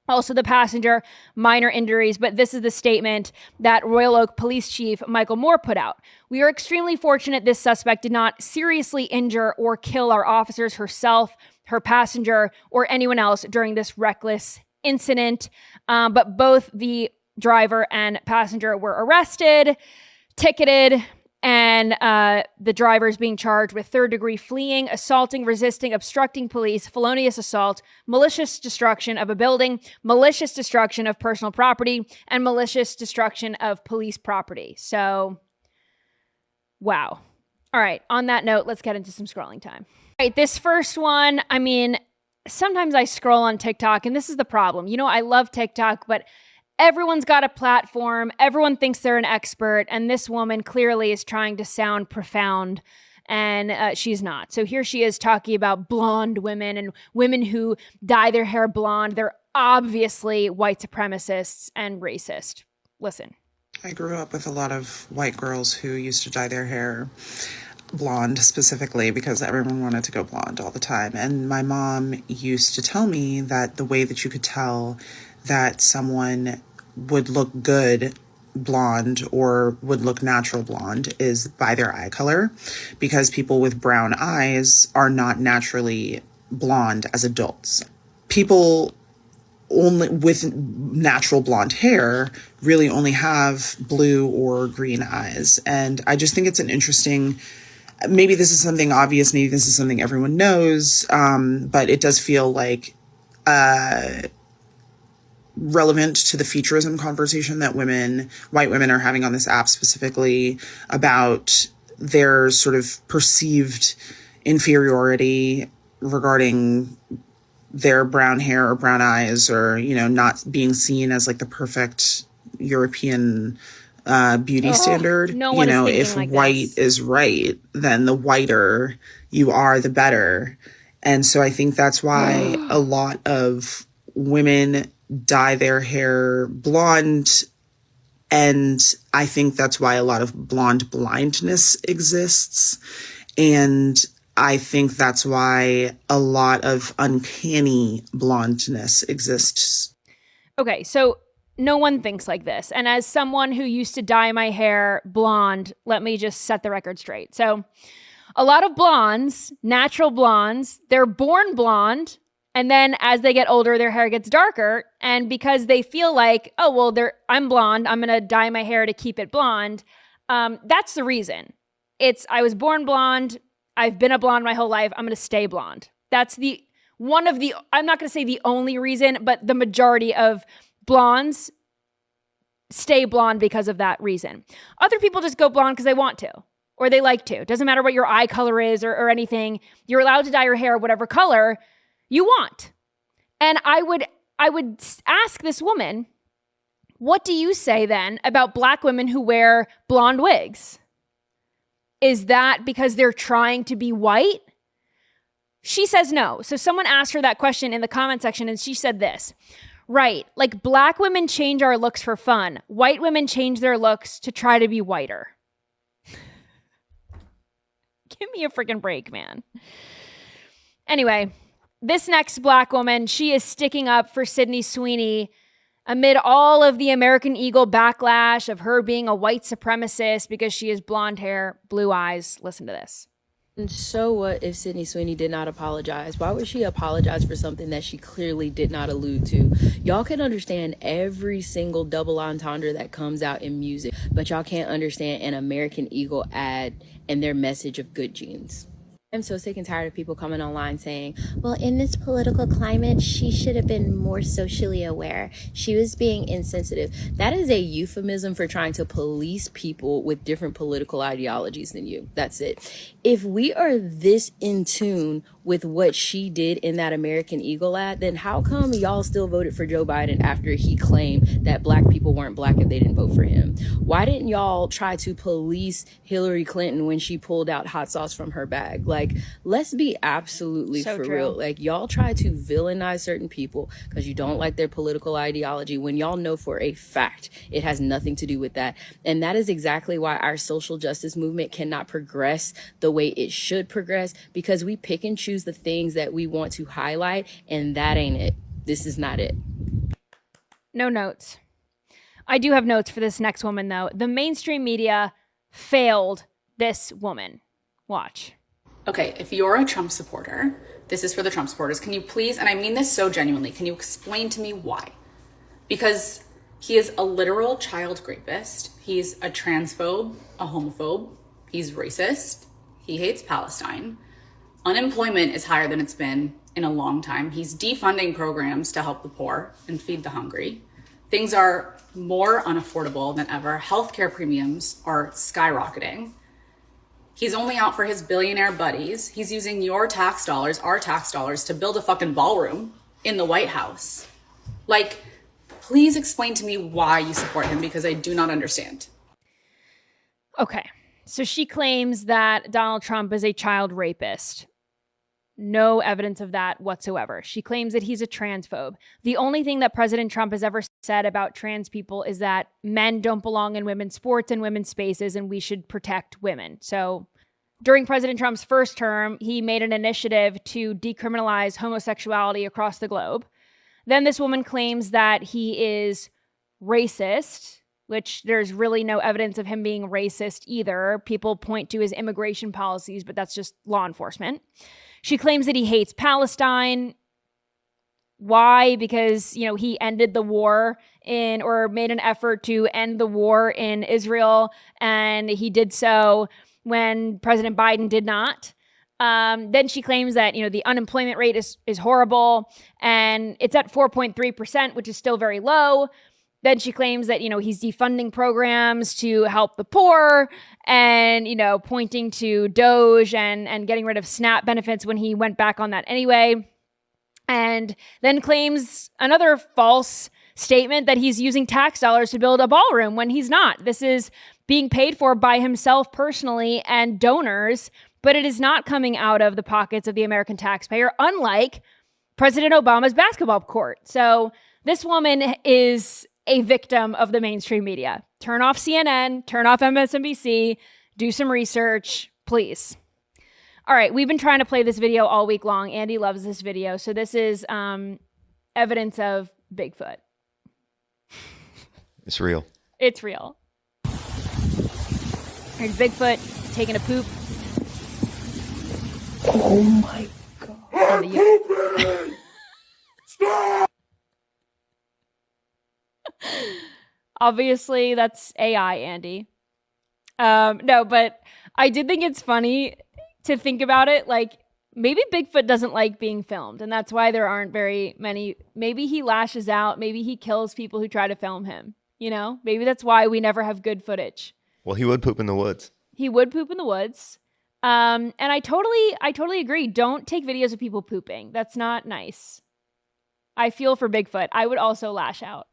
Also, the passenger, minor injuries. But this is the statement that Royal Oak Police Chief Michael Moore put out. We are extremely fortunate this suspect did not seriously injure or kill our officers, herself, her passenger, or anyone else during this reckless incident. But both the driver and passenger were arrested, ticketed, and the driver is being charged with third-degree fleeing, assaulting, resisting, obstructing police, felonious assault, malicious destruction of a building, malicious destruction of personal property, and malicious destruction of police property. So, wow. All right, on that note, let's get into some scrolling time. All right, this first one, I mean, sometimes I scroll on TikTok, and this is the problem. You know, I love TikTok, but everyone's got a platform. Everyone thinks they're an expert. And this woman clearly is trying to sound profound. And she's not. So here she is talking about blonde women and women who dye their hair blonde. They're obviously white supremacists and racist. Listen. I grew up with a lot of white girls who used to dye their hair blonde specifically because everyone wanted to go blonde all the time. And my mom used to tell me that the way that you could tell that someone would look good blonde or would look natural blonde is by their eye color, because people with brown eyes are not naturally blonde as adults. People only with natural blonde hair really only have blue or green eyes. And I just think it's an interesting, maybe this is something obvious, maybe this is something everyone knows, but it does feel like relevant to the featureism conversation that white women are having on this app specifically about their sort of perceived inferiority regarding their brown hair or brown eyes, or, you know, not being seen as like the perfect European beauty standard. No one you know, is if like white is right, then the whiter you are, the better. And so I think that's why a lot of women dye their hair blonde, and I think that's why a lot of blonde blindness exists, and I think that's why a lot of uncanny blondness exists. Okay, so no one thinks like this. And as someone who used to dye my hair blonde, let me just set the record straight. So a lot of blondes, natural blondes, they're born blonde, and then as they get older, their hair gets darker. And because they feel like, oh, well, I'm blonde, I'm going to dye my hair to keep it blonde. That's the reason. I was born blonde. I've been a blonde my whole life. I'm going to stay blonde. That's I'm not going to say the only reason, but the majority of blondes stay blonde because of that reason. Other people just go blonde because they want to, or they like to. It doesn't matter what your eye color is or anything. You're allowed to dye your hair whatever color you want. And I would ask this woman, what do you say then about black women who wear blonde wigs? Is that because they're trying to be white? She says no. So someone asked her that question in the comment section, and she said this: right, like black women change our looks for fun. White women change their looks to try to be whiter. Give me a freaking break, man. Anyway, this next black woman, she is sticking up for Sydney Sweeney amid all of the American Eagle backlash of her being a white supremacist because she has blonde hair, blue eyes. Listen to this. And so what if Sydney Sweeney did not apologize? Why would she apologize for something that she clearly did not allude to? Y'all can understand every single double entendre that comes out in music, but y'all can't understand an American Eagle ad and their message of good genes. I'm so sick and tired of people coming online saying, well, in this political climate, she should have been more socially aware. She was being insensitive. That is a euphemism for trying to police people with different political ideologies than you. That's it. If we are this in tune with what she did in that American Eagle ad, then how come y'all still voted for Joe Biden after he claimed that black people weren't black if they didn't vote for him? Why didn't y'all try to police Hillary Clinton when she pulled out hot sauce from her bag? Like, let's be absolutely So for true. real. Like, y'all try to villainize certain people because you don't like their political ideology when y'all know for a fact it has nothing to do with that. And that is exactly why our social justice movement cannot progress the way it should progress, because we pick and choose the things that we want to highlight, and that ain't it. This is not it. No notes. I do have notes for this next woman, though. The mainstream media failed this woman. Watch. Okay, if you're a Trump supporter, this is for the Trump supporters. Can you please, and I mean this so genuinely, can you explain to me why? Because he is a literal child rapist. He's a transphobe, a homophobe. He's racist. He hates Palestine. Unemployment is higher than it's been in a long time. He's defunding programs to help the poor and feed the hungry. Things are more unaffordable than ever. Healthcare premiums are skyrocketing. He's only out for his billionaire buddies. He's using your tax dollars, our tax dollars, to build a fucking ballroom in the White House. Like, please explain to me why you support him, because I do not understand. Okay. So she claims that Donald Trump is a child rapist. No evidence of that whatsoever. She claims that he's a transphobe. The only thing that President Trump has ever said about trans people is that men don't belong in women's sports and women's spaces, and we should protect women. So during President Trump's first term, he made an initiative to decriminalize homosexuality across the globe. Then this woman claims that he is racist, which there's really no evidence of him being racist either. People point to his immigration policies, but that's just law enforcement. She claims that he hates Palestine. Why? Because, he ended the war or made an effort to end the war in Israel, and he did so when President Biden did not. Then she claims that, the unemployment rate is horrible, and it's at 4.3%, which is still very low. Then she claims that, he's defunding programs to help the poor and, pointing to Doge and getting rid of SNAP benefits when he went back on that anyway. And then claims another false statement that he's using tax dollars to build a ballroom when he's not. This is being paid for by himself personally and donors, but it is not coming out of the pockets of the American taxpayer, unlike President Obama's basketball court. So this woman is a victim of the mainstream media. Turn off CNN, turn off MSNBC, do some research, please. All right, we've been trying to play this video all week long. Andy loves this video. So this is evidence of Bigfoot. It's real. It's real. Here's Bigfoot taking a poop. Oh my God. Stop! Obviously, that's AI, Andy. No, but I did think it's funny to think about it. Like, maybe Bigfoot doesn't like being filmed, and that's why there aren't very many. Maybe he lashes out. Maybe he kills people who try to film him. Maybe that's why we never have good footage. Well, he would poop in the woods. He would poop in the woods. And I totally agree. Don't take videos of people pooping. That's not nice. I feel for Bigfoot. I would also lash out.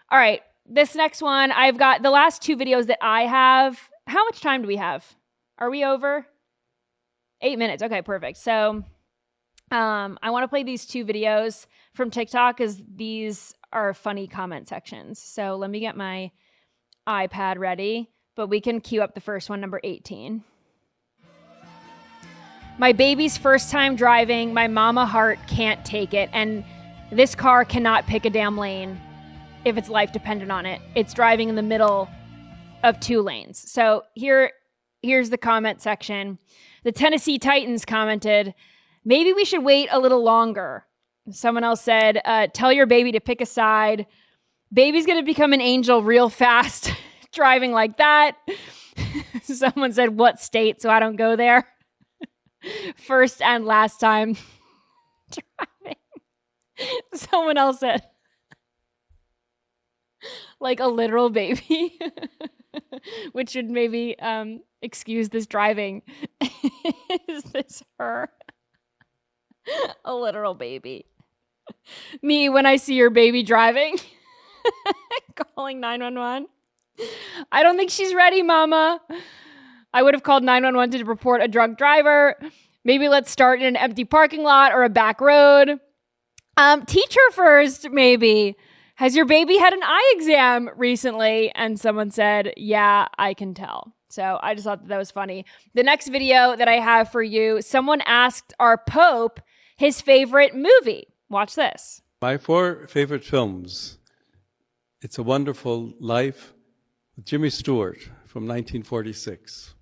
All right, this next one, I've got the last two videos that I have. How much time do we have? Are we over? 8 minutes. Okay, perfect. So I want to play these two videos from TikTok because these are funny comment sections. So let me get my iPad ready, but we can queue up the first one, number 18. My baby's first time driving. My mama heart can't take it. And this car cannot pick a damn lane if it's life dependent on it. It's driving in the middle of two lanes. So here's the comment section. The Tennessee Titans commented, maybe we should wait a little longer. Someone else said, tell your baby to pick a side. Baby's going to become an angel real fast driving like that. Someone said, what state? So I don't go there. First and last time driving. Someone else said, like a literal baby, which should maybe excuse this driving. Is this her? A literal baby. Me when I see your baby driving. Calling 911. I don't think she's ready, Mama. I would have called 911 to report a drunk driver. Maybe let's start in an empty parking lot or a back road. Teacher first, maybe. Has your baby had an eye exam recently? And someone said, yeah, I can tell. So I just thought that was funny. The next video that I have for you, someone asked our Pope his favorite movie. Watch this. My 4 favorite films. It's a Wonderful Life with Jimmy Stewart from 1946.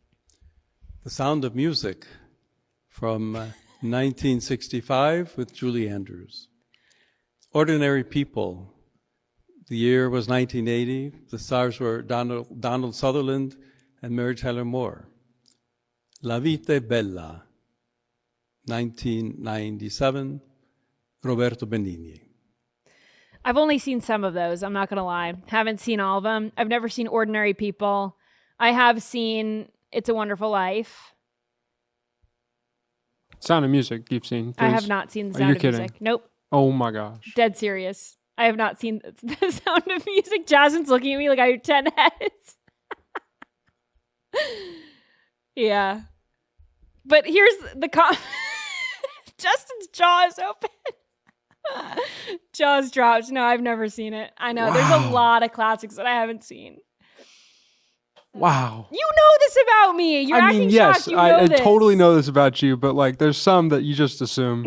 The Sound of Music from 1965 with Julie Andrews. Ordinary People. The year was 1980. The stars were Donald Sutherland and Mary Tyler Moore. La Vita è Bella, 1997, Roberto Benigni. I've only seen some of those. I'm not going to lie. Haven't seen all of them. I've never seen Ordinary People. I have seen It's a Wonderful Life. Sound of Music, you've seen. I have not seen The Are you Sound of kidding? Music. Nope. Oh my gosh. Dead serious. I have not seen The Sound of Music. Jasmine's looking at me like I have 10 heads. Yeah. But here's the Justin's jaw is open. Jaws dropped. No, I've never seen it. I know. Wow. There's a lot of classics that I haven't seen. Wow. You know this about me. You're acting shocked. You know I this. totally know this about you, but like there's some that you just assume.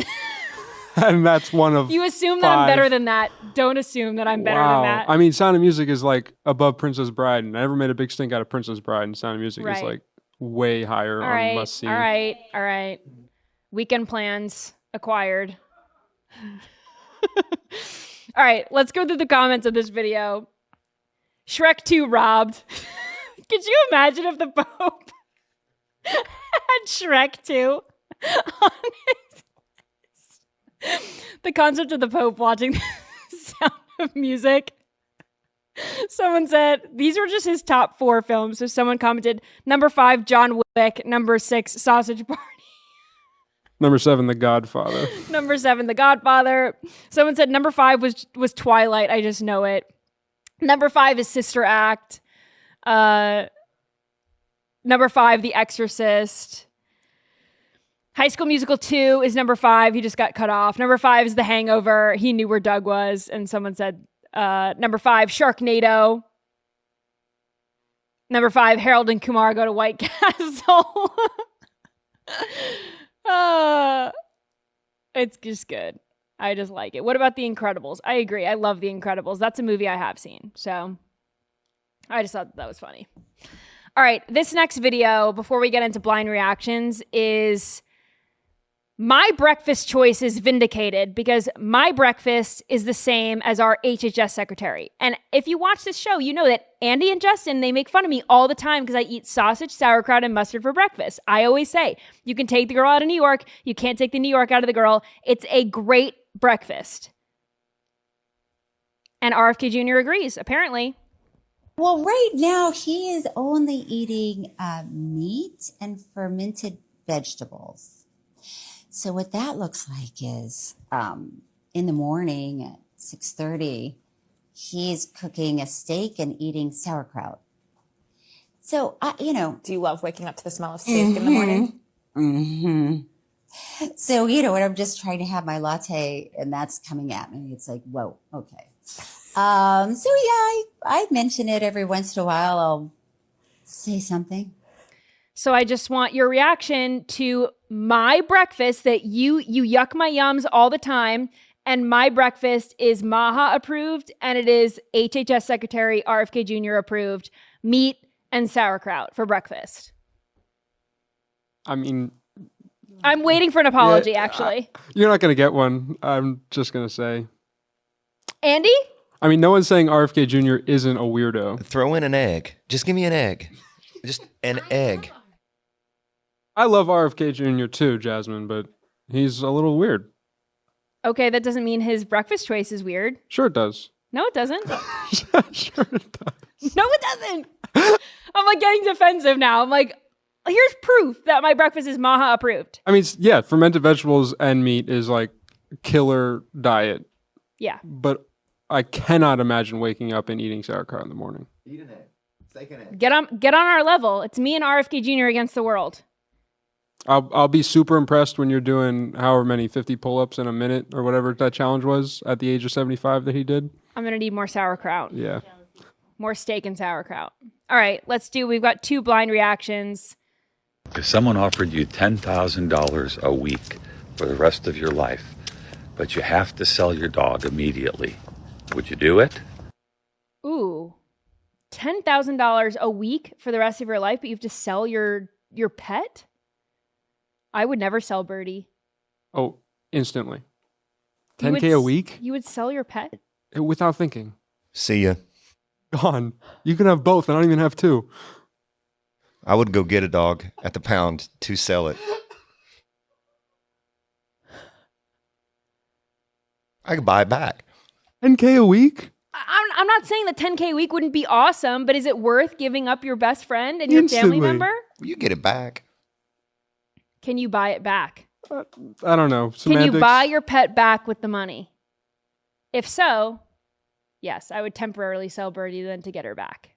And that's one of You assume 5. that I'm better than that. Don't assume that I'm better than that. I mean, Sound of Music is like above Princess Bride, and I never made a big stink out of Princess Bride, and Sound of Music is like way higher on must see. All right. Weekend plans acquired. All right, let's go through the comments of this video. Shrek 2 robbed. Could you imagine if the Pope had Shrek 2 on his list? The concept of the Pope watching the Sound of Music. Someone said these were just his top 4 films. So someone commented, number 5, John Wick. Number 6, Sausage Party. Number 7, The Godfather. Number 7, The Godfather. Someone said number 5 was Twilight. I just know it. Number 5 is Sister Act. Number 5, The Exorcist. High School Musical 2 is number 5. He just got cut off. Number 5 is The Hangover. He knew where Doug was. And someone said number 5, Sharknado. Number 5, Harold and Kumar Go to White Castle. It's just good. I just like it. What about The Incredibles? I agree. I love The Incredibles. That's a movie I have seen. So I just thought that was funny. All right. This next video, before we get into blind reactions, is my breakfast choice is vindicated because my breakfast is the same as our HHS secretary. And if you watch this show, you know that Andy and Justin, they make fun of me all the time because I eat sausage, sauerkraut, and mustard for breakfast. I always say, you can take the girl out of New York. You can't take the New York out of the girl. It's a great breakfast. And RFK Jr. agrees, apparently. Well, right now he is only eating meat and fermented vegetables. So what that looks like is in the morning at 6:30, he's cooking a steak and eating sauerkraut. So, Do you love waking up to the smell of steak in the morning? Mm-hmm. So, when I'm just trying to have my latte and that's coming at me, it's like, whoa, okay. I mention it every once in a while. I'll say something. So I just want your reaction to my breakfast that you yuck my yums all the time. And my breakfast is Maha approved and it is HHS Secretary RFK Jr. approved meat and sauerkraut for breakfast. I mean, I'm waiting for an apology, actually. You're not going to get one. I'm just going to say. Andy? I mean, no one's saying RFK Jr. isn't a weirdo. Throw in an egg. Just give me an egg. Just an egg. I love RFK Jr. too, Jasmine, but he's a little weird. Okay, that doesn't mean his breakfast choice is weird. Sure it does. No, it doesn't. Sure it does. No, it doesn't. I'm like getting defensive now. I'm like, Here's proof that my breakfast is Maha approved. I mean, yeah, fermented vegetables and meat is like killer diet. Yeah. But I cannot imagine waking up and eating sauerkraut in the morning. Eat an egg. Steak and egg. Get on our level. It's me and RFK Jr. against the world. I'll be super impressed when you're doing however many 50 pull-ups in a minute or whatever that challenge was at the age of 75 that he did. I'm going to need more sauerkraut. Yeah. More steak and sauerkraut. All right, we've got 2 blind reactions. If someone offered you $10,000 a week for the rest of your life, but you have to sell your dog immediately, would you do it? Ooh. $10,000 a week for the rest of your life, but you have to sell your pet? I would never sell Birdie. Oh, instantly. $10K a week? You would sell your pet? Without thinking. See ya. Gone. You can have both. I don't even have 2. I would go get a dog at the pound to sell it. I could buy it back. 10K a week? I'm not saying that 10K a week wouldn't be awesome, but is it worth giving up your best friend and your family member? You get it back. Can you buy it back? I don't know. Semantics. Can you buy your pet back with the money? If so, yes, I would temporarily sell Birdie then to get her back.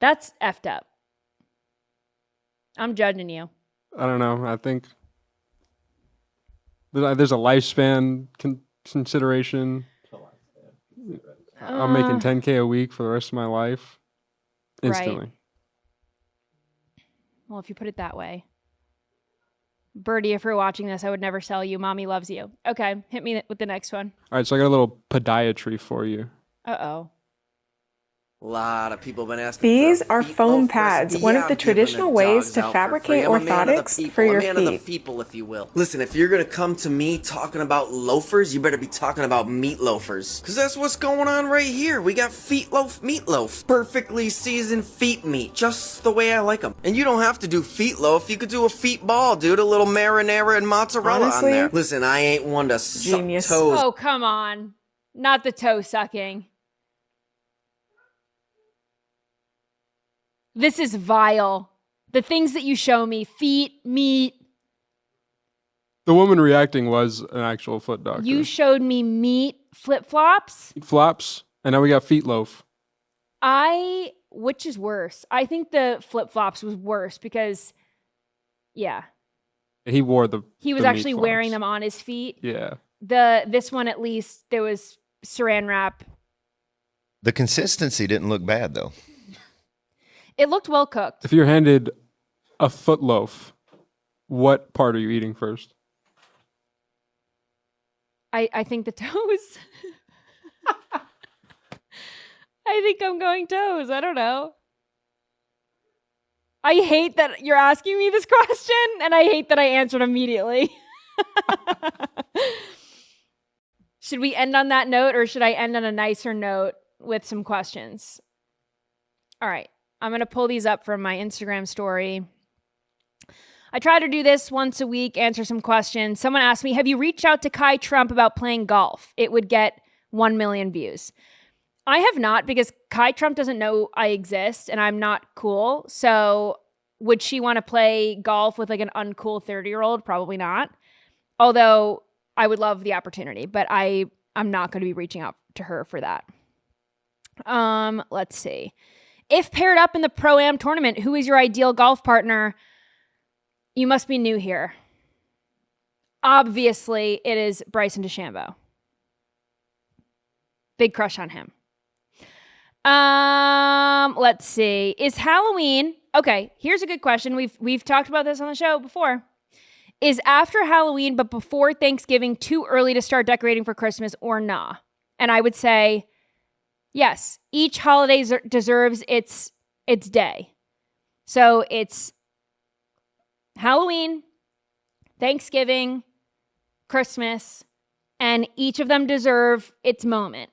That's effed up. I'm judging you. I don't know. I think there's a lifespan consideration. I'm making 10K a week for the rest of my life. Instantly. Right. Well, if you put it that way. Birdie, if you're watching this, I would never sell you. Mommy loves you. Okay, hit me with the next one. All right, so I got a little podiatry for you. Uh-oh. A lot of people have been asking. These are foam pads, one of the traditional ways to fabricate orthotics for your feet. The feet. if you will. Listen, if you're gonna come to me talking about loafers, you better be talking about meat loafers. Because that's what's going on right here. We got meatloaf. Perfectly seasoned feet meat, just the way I like them. And you don't have to do feet loaf. You could do a feet ball, dude. A little marinara and mozzarella on there. Listen, I ain't one to suck toes. Oh, come on. Not the toe sucking. This is vile. The things that you show me, feet, meat. The woman reacting was an actual foot doctor. You showed me meat, flip-flops. Flops, and now we got feet loaf. Which is worse? I think the flip-flops was worse because, yeah. He wore the He was actually wearing them on his feet. Yeah. This one, at least, there was saran wrap. The consistency didn't look bad, though. It looked well cooked. If you're handed a foot loaf, what part are you eating first? I think the toes. I think I'm going toes. I don't know. I hate that you're asking me this question, and I hate that I answered immediately. Should we end on that note, or should I end on a nicer note with some questions? All right. I'm going to pull these up from my Instagram story. I try to do this once a week, answer some questions. Someone asked me, have you reached out to Kai Trump about playing golf? It would get 1 million views. I have not, because Kai Trump doesn't know I exist and I'm not cool. So would she want to play golf with like an uncool 30-year-old? Probably not. Although I would love the opportunity, but I'm not going to be reaching out to her for that. Let's see. If paired up in the Pro-Am tournament, who is your ideal golf partner? You must be new here. Obviously, it is Bryson DeChambeau. Big crush on him. Let's see. Is Halloween... Okay, here's a good question. We've talked about this on the show before. Is after Halloween but before Thanksgiving too early to start decorating for Christmas or nah? And I would say... yes, each holiday deserves its day. So it's Halloween, Thanksgiving, Christmas, and each of them deserve its moment.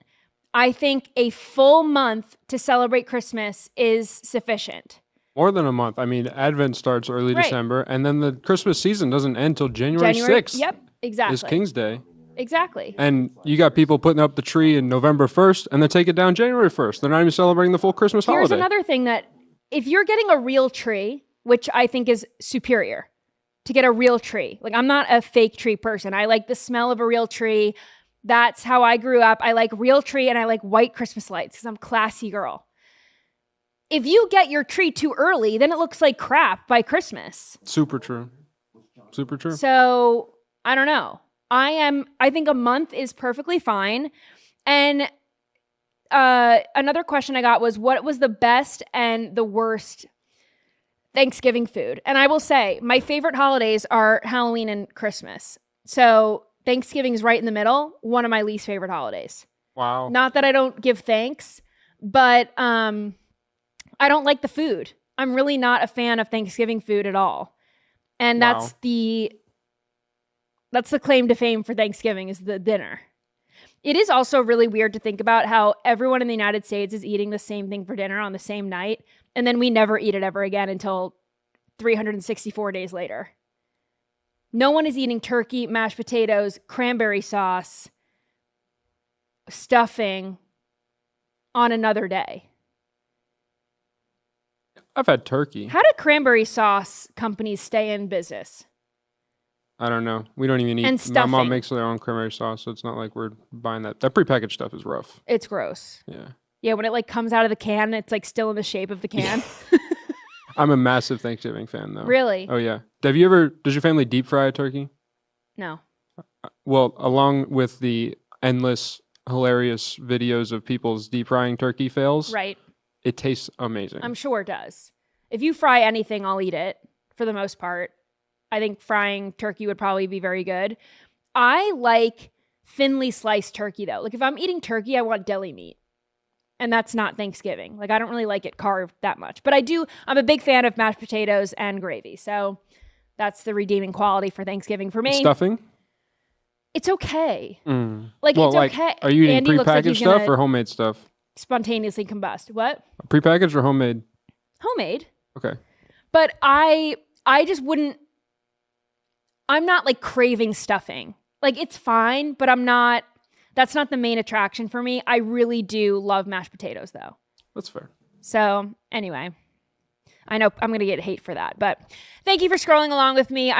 I think a full month to celebrate Christmas is sufficient. More than a month. I mean, Advent starts early December, and then the Christmas season doesn't end until January 6th. Yep, exactly. Is King's Day. Exactly. And you got people putting up the tree in November 1st, and they take it down January 1st. They're not even celebrating the full Christmas holiday. Here's another thing that if you're getting a real tree, which I think is superior to get a real tree. Like, I'm not a fake tree person. I like the smell of a real tree. That's how I grew up. I like real tree and I like white Christmas lights because I'm a classy girl. If you get your tree too early, then it looks like crap by Christmas. Super true. Super true. So I don't know. I think a month is perfectly fine. And another question I got was, what was the best and the worst Thanksgiving food? And I will say my favorite holidays are Halloween and Christmas. So Thanksgiving is right in the middle. One of my least favorite holidays. Wow. Not that I don't give thanks, but I don't like the food. I'm really not a fan of Thanksgiving food at all. And that's the claim to fame for Thanksgiving is the dinner. It is also really weird to think about how everyone in the United States is eating the same thing for dinner on the same night, and then we never eat it ever again until 364 days later. No one is eating turkey, mashed potatoes, cranberry sauce, stuffing on another day. I've had turkey. How do cranberry sauce companies stay in business? I don't know. We don't even eat. And My stuffing. mom makes their own cranberry sauce, so it's not like we're buying that. That prepackaged stuff is rough. It's gross. Yeah. Yeah, when it like comes out of the can, it's like still in the shape of the can. I'm a massive Thanksgiving fan, though. Really? Oh yeah. Does your family deep fry a turkey? No. Well, along with the endless hilarious videos of people's deep frying turkey fails, Right. it tastes amazing. I'm sure it does. If you fry anything, I'll eat it for the most part. I think frying turkey would probably be very good. I like thinly sliced turkey, though. Like, if I'm eating turkey, I want deli meat. And that's not Thanksgiving. Like, I don't really like it carved that much. But I'm a big fan of mashed potatoes and gravy. So that's the redeeming quality for Thanksgiving for me. Stuffing? It's okay. Like, it's okay. Are you eating Andy looks like prepackaged he's stuff gonna or homemade stuff? Spontaneously combust. What? Prepackaged or homemade? Homemade. Okay. But I just wouldn't. I'm not like craving stuffing. Like, it's fine, but that's not the main attraction for me. I really do love mashed potatoes, though. That's fair. So anyway, I know I'm going to get hate for that, but thank you for scrolling along with me.